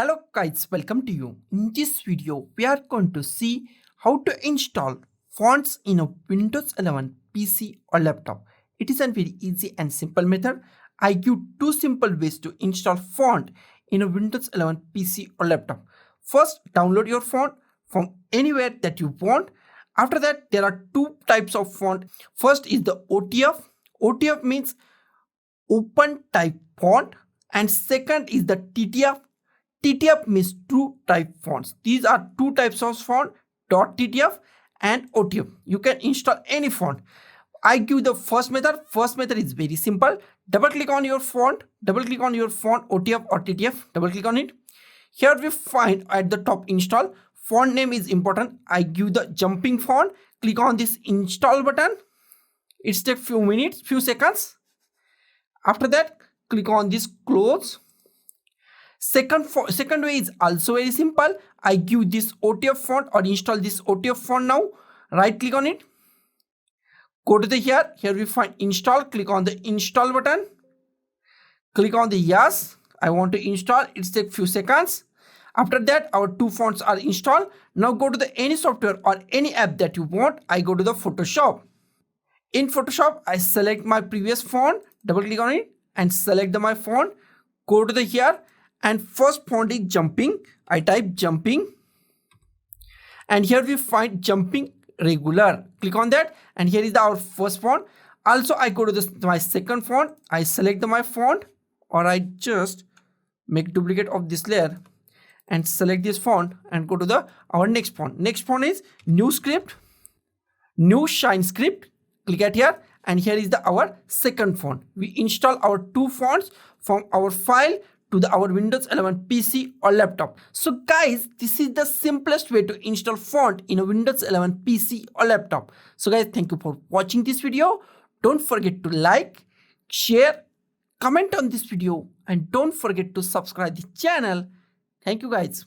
Hello guys, welcome to you. In this video, we are going to see how to install fonts in a Windows 11 PC or laptop. It is a very easy and simple method. I give two simple ways to install font in a Windows 11 PC or laptop. First, download your font from anywhere that you want. After that, there are two types of font. First is the OTF. OTF means open type font, and second is the TTF. TTF means true type fonts. These are two types of font, .ttf and OTF. You can install any font. I give the first method. First method is very simple. Double click on your font, OTF or TTF, double click on it. Here we find at the top install. Font name is important. I give the jumping font. Click on this install button. It takes few minutes, few seconds. After that, click on this close. Second way is also very simple. I give this OTF font or install this OTF font now. Right click on it. Go to the here we find install. Click on the install button. Click on the yes, I want to install. It takes few seconds. After that, our two fonts are installed. Now go to the any software or any app that you want. I go to the Photoshop. In Photoshop, I select my previous font, double click on it and select my font. Go to the here and first font is jumping. I type jumping and here we find jumping regular. Click on that and here is our first font. Also, I go to my second font. I select my font or I just make duplicate of this layer and select this font and go to our next font. Next font is new script, new shine script. Click at here and here is our second font. We install our two fonts from our file to our Windows 11 PC or laptop. So guys, this is the simplest way to install font in a Windows 11 PC or laptop. So guys, thank you for watching this video. Don't forget to like, share, comment on this video and don't forget to subscribe the channel. Thank you guys.